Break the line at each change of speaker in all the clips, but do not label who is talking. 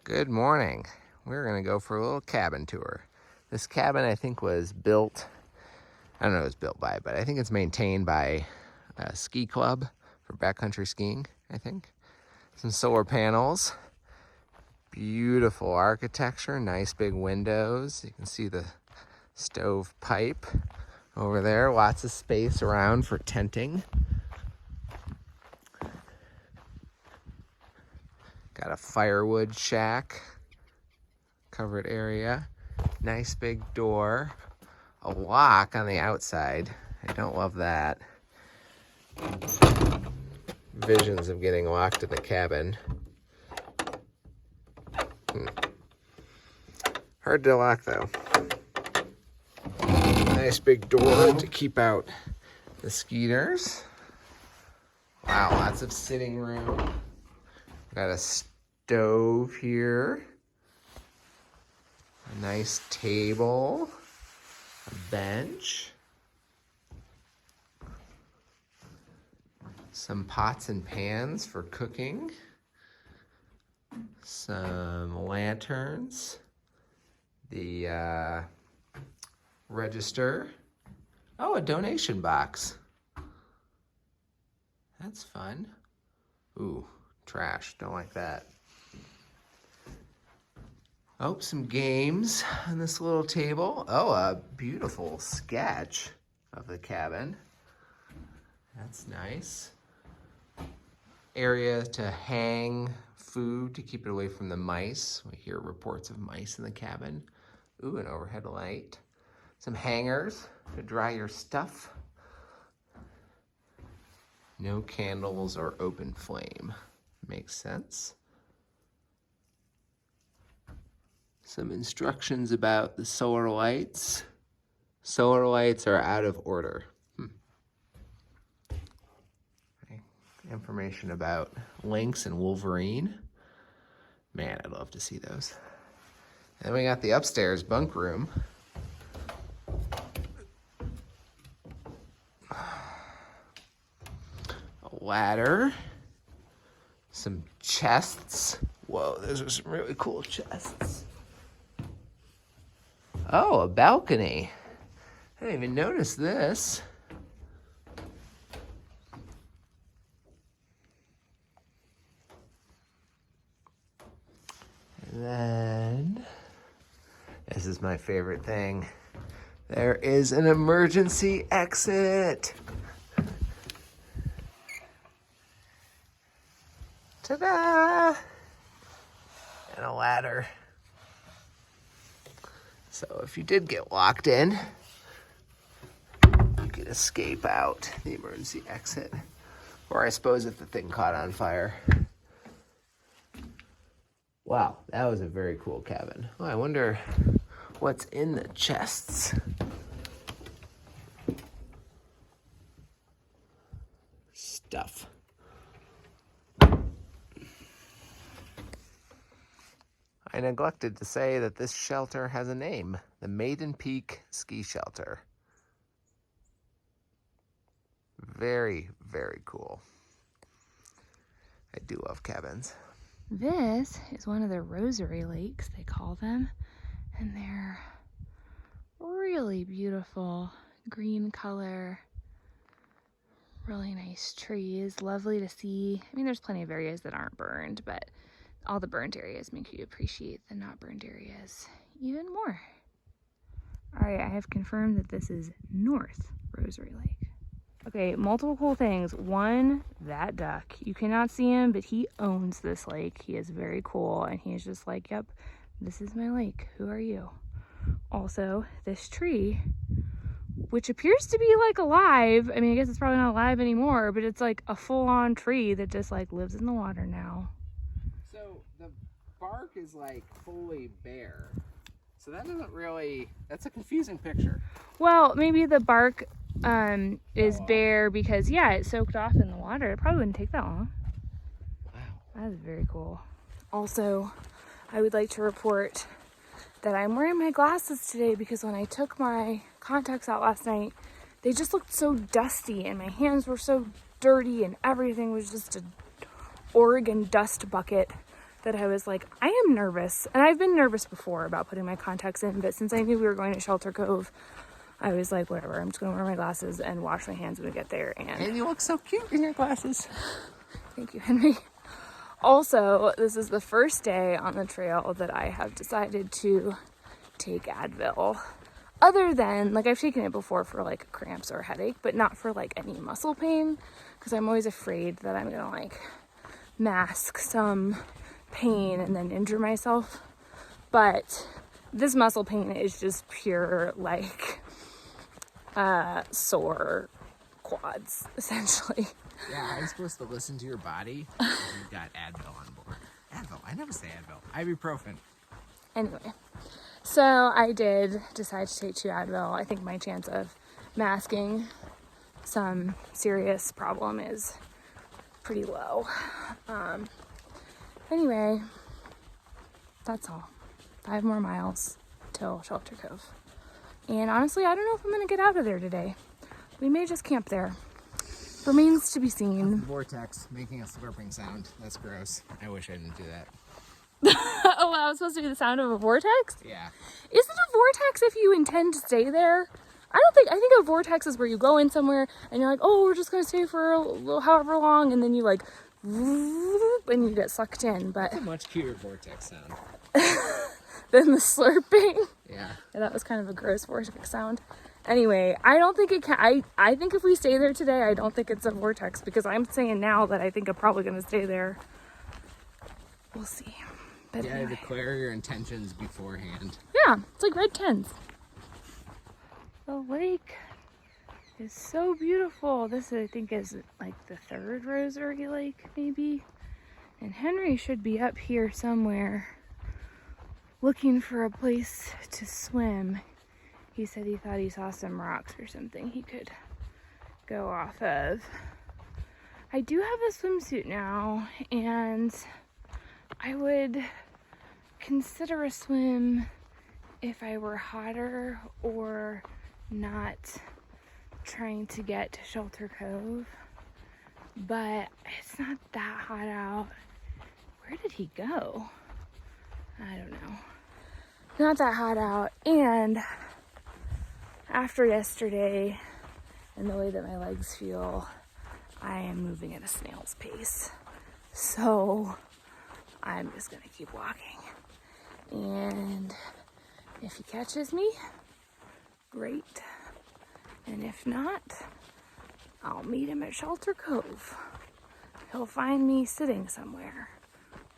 Good morning. We're going to go for a little cabin tour. This cabin, I think, was built, I don't know who it was built by, but I think it's maintained by a ski club for backcountry skiing, I think. Some solar panels, beautiful architecture, nice big windows. You can see the stove pipe over there, lots of space around for tenting. Got a firewood shack, covered area, nice big door, a lock on the outside. I don't love that. Visions of getting locked in the cabin. Hard to lock though. Nice big door to keep out the skeeters. Wow, lots of sitting room. Got a stove here, a nice table, a bench, some pots and pans for cooking, some lanterns, the register. Oh, a donation box. That's fun. Ooh. Trash, don't like that. Oh, some games on this little table. Oh, a beautiful sketch of the cabin. That's nice. Area to hang food to keep it away from the mice. We hear reports of mice in the cabin. Ooh, an overhead light. Some hangers to dry your stuff. No candles or open flame. Makes sense. Some instructions about the solar lights. Solar lights are out of order. Okay. Information about lynx and wolverine. Man, I'd love to see those. And we got the upstairs bunk room. A ladder. Some chests. Whoa, those are some really cool chests. Oh, a balcony. I didn't even notice this. And then, this is my favorite thing. There is an emergency exit. Ta-da! And a ladder. So if you did get locked in, you could escape out the emergency exit. Or I suppose if the thing caught on fire. Wow, that was a very cool cabin. Oh, I wonder what's in the chests. Stuff. I neglected to say that this shelter has a name, the Maiden Peak Ski Shelter. Very, very cool. I do love cabins.
This is one of the rosary lakes, they call them, and they're really beautiful, green color, really nice trees, lovely to see. I mean, there's plenty of areas that aren't burned, but all the burnt areas make you appreciate the not burned areas even more. All right, I have confirmed that this is North Rosary Lake. Okay, multiple cool things. One, that duck. You cannot see him, but he owns this lake. He is very cool, and he's just like, yep, this is my lake. Who are you? Also, this tree, which appears to be like alive. I mean, I guess it's probably not alive anymore, but it's like a full-on tree that just like lives in the water now.
So the bark is like fully bare. So that doesn't really, that's a confusing picture.
Well, maybe the bark is bare because, yeah, it soaked off in the water. It probably wouldn't take that long.
Wow.
That is very cool. Also, I would like to report that I'm wearing my glasses today because when I took my contacts out last night, they just looked so dusty and my hands were so dirty and everything was just a Oregon dust bucket. that I was like, I am nervous. And I've been nervous before about putting my contacts in, but since I knew we were going to Shelter Cove, I was like, whatever, I'm just going to wear my glasses and wash my hands when we get there.
And you look so cute in your glasses.
Thank you, Henry. Also, this is the first day on the trail that I have decided to take Advil. Other than, like, I've taken it before for like cramps or a headache, but not for like any muscle pain, because I'm always afraid that I'm gonna like mask some pain and then injure myself. But this muscle pain is just pure like sore quads, essentially.
Yeah, I'm supposed to listen to your body. You've got Advil on board. Advil, I never say Advil. Ibuprofen.
Anyway, so I did decide to take 2 Advil. I think my chance of masking some serious problem is pretty low. Anyway, that's all. 5 more miles till Shelter Cove. And honestly, I don't know if I'm going to get out of there today. We may just camp there. Remains to be seen.
Vortex making a slurping sound. That's gross. I wish I didn't do that.
Oh, wow, it's supposed to be the sound of a vortex?
Yeah.
Is it a vortex if you intend to stay there? I think a vortex is where you go in somewhere and you're like, oh, we're just going to stay for however long, and then you like, and you get sucked in. But
That's a much cuter vortex sound.
then the slurping.
Yeah.
That was kind of a gross vortex sound. Anyway, I don't think it can. I think if we stay there today, I don't think it's a vortex, because I'm saying now that I think I'm probably going to stay there. We'll see. But
You gotta
anyway.
declare your intentions beforehand.
Yeah, it's like red tens. The lake is so beautiful. This, I think, is like the 3rd Rosary Lake, maybe. And Henry should be up here somewhere looking for a place to swim. He said he thought he saw some rocks or something he could go off of. I do have a swimsuit now, and I would consider a swim if I were hotter or not trying to get to Shelter Cove, but it's not that hot out. Where did he go? I don't know. Not that hot out, and after yesterday and the way that my legs feel, I am moving at a snail's pace. So I'm just gonna keep walking. And if he catches me, great. And if not, I'll meet him at Shelter Cove. He'll find me sitting somewhere,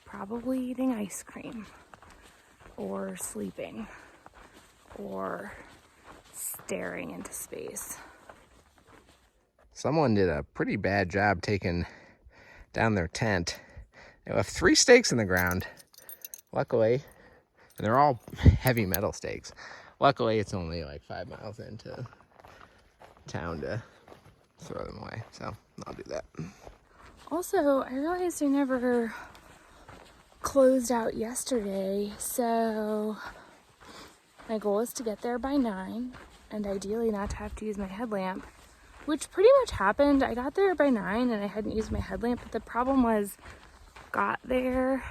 probably eating ice cream, or sleeping, or staring into space.
Someone did a pretty bad job taking down their tent. They left 3 stakes in the ground. Luckily, and they're all heavy metal stakes. Luckily, it's only like 5 miles into town to throw them away, so I'll do that.
Also, I realized I never closed out yesterday, so my goal is to get there by 9, and ideally not to have to use my headlamp, which pretty much happened. I got there by 9 and I hadn't used my headlamp, but the problem was got there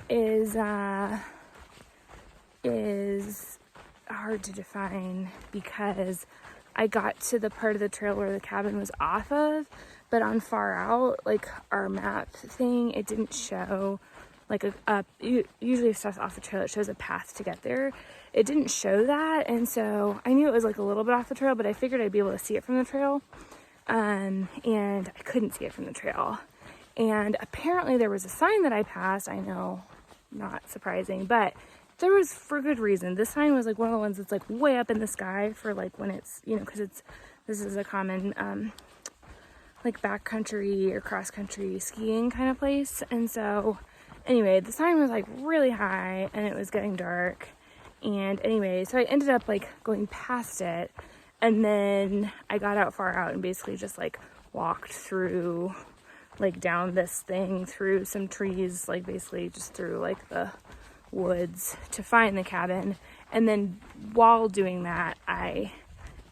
is hard to define, because I got to the part of the trail where the cabin was off of, but on far out, like our map thing, it didn't show like usually if stuff's off the trail, it shows a path to get there. It didn't show that, and so I knew it was like a little bit off the trail, but I figured I'd be able to see it from the trail, and I couldn't see it from the trail. And apparently there was a sign that I passed. I know, not surprising, but there was for good reason. This sign was like one of the ones that's like way up in the sky for like when it's, you know, because this is a common like backcountry or cross country skiing kind of place. And so anyway, the sign was like really high and it was getting dark. And anyway, so I ended up like going past it, and then I got out far out and basically just like walked through, like down this thing through some trees, like basically just through like the woods to find the cabin. And then while doing that, I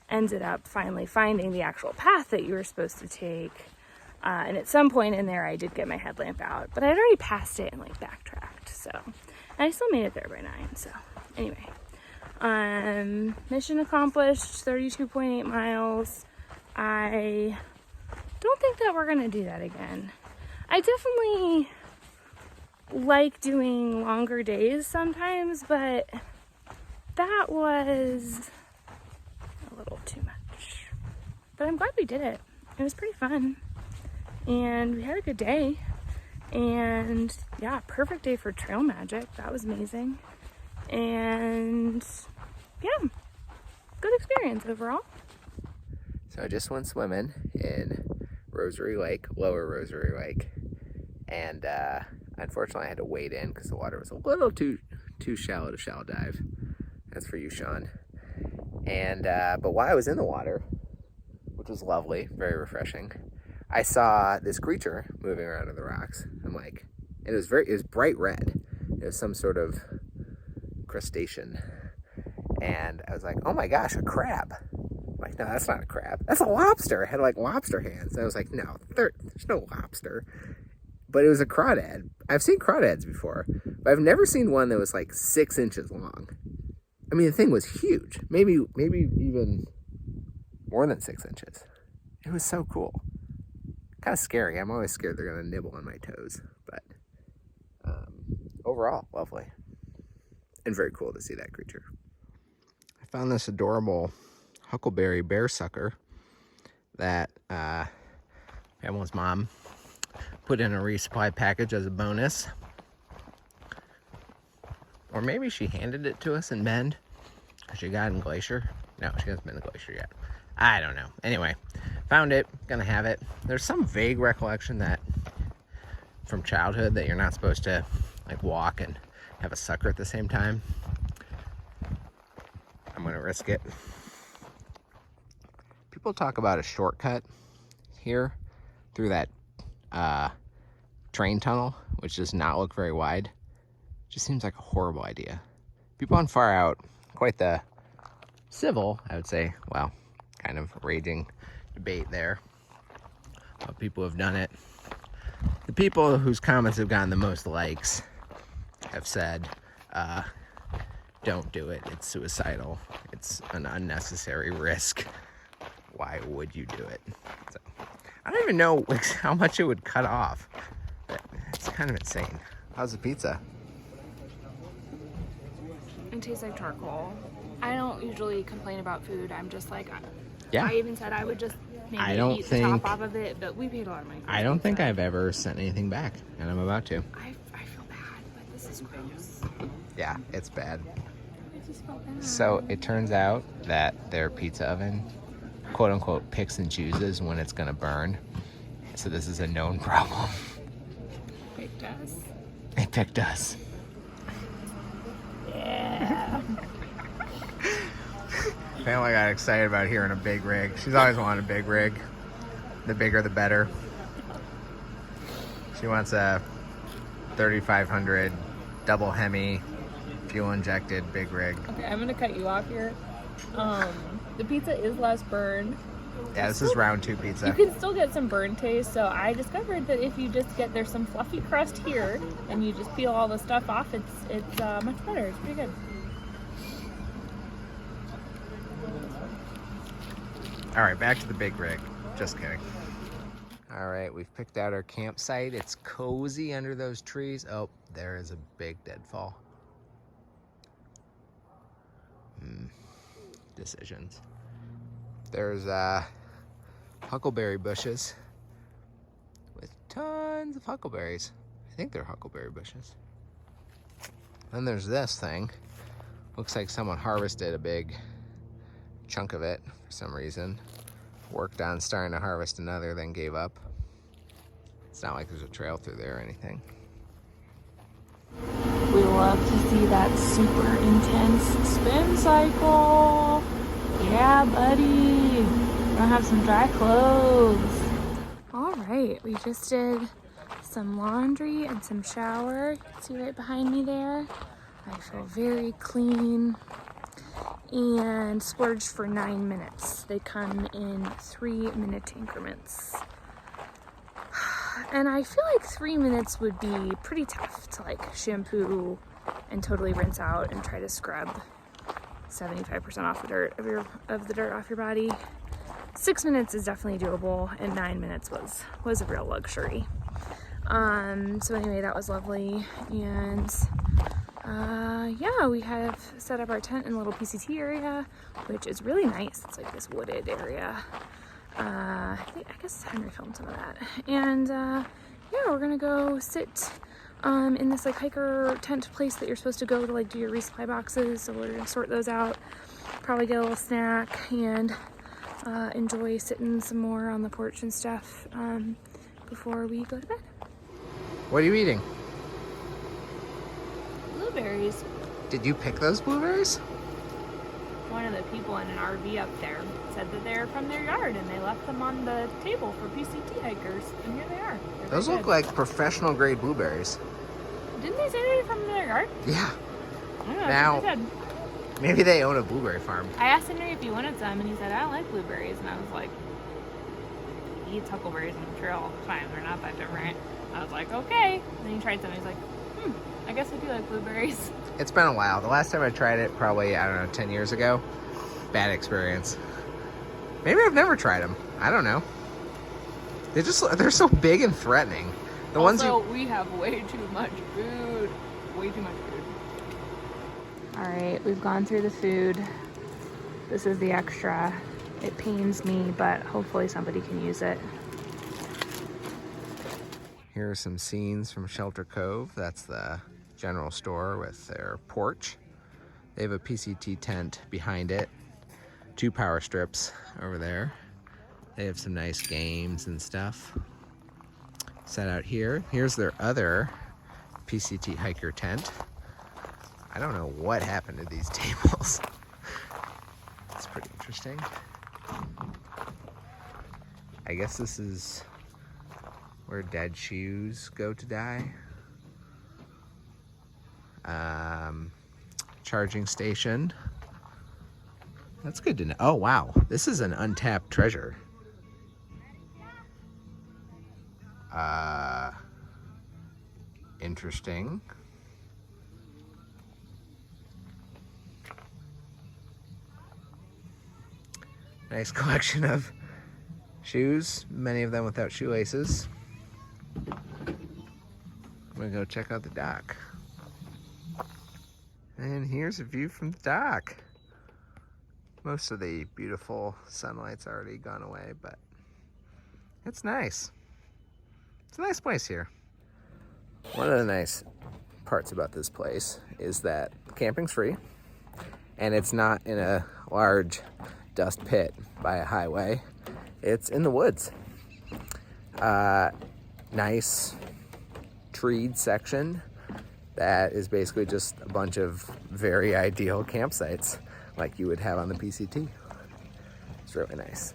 ended up finally finding the actual path that you were supposed to take. And at some point in there, I did get my headlamp out, but I'd already passed it and like backtracked. So, and I still made it there by 9. So anyway, mission accomplished, 32.8 miles. I don't think that we're gonna do that again. I definitely like doing longer days sometimes, but that was a little too much. But I'm glad we did it. It was pretty fun. And we had a good day. And yeah, perfect day for trail magic. That was amazing. And yeah, good experience overall.
So I just went swimming in Rosary Lake, Lower Rosary Lake. And unfortunately I had to wade in because the water was a little too shallow to shallow dive. That's for you, Sean. And but while I was in the water, which was lovely, very refreshing, I saw this creature moving around in the rocks. I'm like, and it was bright red. It was some sort of crustacean. And I was like, oh my gosh, a crab. I'm like, no, that's not a crab. That's a lobster. It had like lobster hands. And I was like, no, there's no lobster. But it was a crawdad. I've seen crawdads before, but I've never seen one that was like 6 inches long. I mean, the thing was huge. Maybe even more than 6 inches. It was so cool. Kind of scary. I'm always scared they're going to nibble on my toes. But overall, lovely. And very cool to see that creature. I found this adorable huckleberry bear sucker that Pamela's mom put in a resupply package as a bonus. Or maybe she handed it to us in Bend because she got it in Glacier. No, she hasn't been to Glacier yet. I don't know. Anyway, found it, gonna have it. There's some vague recollection that from childhood that you're not supposed to like walk and have a sucker at the same time. I'm gonna risk it. People talk about a shortcut here through that train tunnel, which does not look very wide. Just seems like a horrible idea. People on Far Out, quite the civil, I would say, well, kind of raging debate there. People have done it. The people whose comments have gotten the most likes have said, don't do it. It's suicidal. It's an unnecessary risk. Why would you do it? So, I don't even know how much it would cut off. But it's kind of insane. How's the pizza?
It tastes like charcoal. I don't usually complain about food. I'm just like,
Yeah.
I even said I would just maybe eat the top off of it, but we paid a lot of money for
I don't think
pizza.
I've ever sent anything back, and I'm about to.
I feel bad, but this is gross.
Yeah, it's bad.
I just felt bad.
So it turns out that their pizza oven, quote unquote, picks and chooses when it's gonna burn. So this is a known problem.
Picked us.
It picked us.
Yeah.
Pamela got excited about hearing a big rig. She's always wanted a big rig. The bigger, the better. She wants a 3500 double Hemi, fuel injected big rig.
Okay, I'm gonna cut you off here. The pizza is less burned.
Yeah, this is round 2 pizza.
You can still get some burn taste, so I discovered that if you just get, there's some fluffy crust here, and you just peel all the stuff off, it's much better. It's pretty good.
All right, back to the big rig. Just kidding. All right, we've picked out our campsite. It's cozy under those trees. Oh, there is a big deadfall. Decisions. There's huckleberry bushes with tons of huckleberries. I think they're huckleberry bushes. Then there's this thing. Looks like someone harvested a big chunk of it for some reason. Worked on starting to harvest another, then gave up. It's not like there's a trail through there or anything.
We love to see that super intense spin cycle. Yeah, buddy. We're gonna have some dry clothes.
All right, we just did some laundry and some shower. You can see right behind me there. I feel very clean. And splurged for 9 minutes. They come in 3-minute increments. And I feel like 3 minutes would be pretty tough to like shampoo and totally rinse out and try to scrub 75% off the dirt of the dirt off your body. 6 minutes is definitely doable, and 9 minutes was a real luxury. So anyway, that was lovely, and yeah, we have set up our tent in a little PCT area, which is really nice. It's like this wooded area. I guess Henry filmed some of that. And yeah, we're gonna go sit in this like hiker tent place that you're supposed to go to like do your resupply boxes. So we're gonna sort those out, probably get a little snack, and enjoy sitting some more on the porch and stuff before we go to bed.
What are you eating?
Blueberries.
Did you pick those blueberries?
One of the people in an RV up there said that they're from their yard and they left them on the table for PCT hikers, and here they are.
Those look like professional grade blueberries.
Didn't they say they were from their yard?
Yeah.
I don't know.
Now,
That's what they said.
Maybe they own a blueberry farm.
I asked Henry if he wanted some, and he said, I don't like blueberries. And I was like, he eats huckleberries on the trail all the time. They're not that different. I was like, okay. And then he tried some. He's like, I guess I do like blueberries.
It's been a while. The last time I tried it, probably, I don't know, 10 years ago. Bad experience. Maybe I've never tried them. I don't know. They're so big and threatening. The ones
we have way too much food. Way too much food. All right, we've gone through the food. This is the extra. It pains me, but hopefully somebody can use it.
Here are some scenes from Shelter Cove. That's the general store with their porch. They have a PCT tent behind it. 2 power strips over there. They have some nice games and stuff set out here. Here's their other PCT hiker tent. I don't know what happened to these tables. It's pretty interesting. I guess this is where dead shoes go to die. Charging station. That's good to know. Oh, wow. This is an untapped treasure. Interesting. Nice collection of shoes, many of them without shoelaces. I'm gonna go check out the dock. And here's a view from the dock. Most of the beautiful sunlight's already gone away, but it's nice. It's a nice place here. One of the nice parts about this place is that camping's free, and it's not in a large dust pit by a highway. It's in the woods. Nice treed section that is basically just a bunch of very ideal campsites like you would have on the PCT. It's really nice.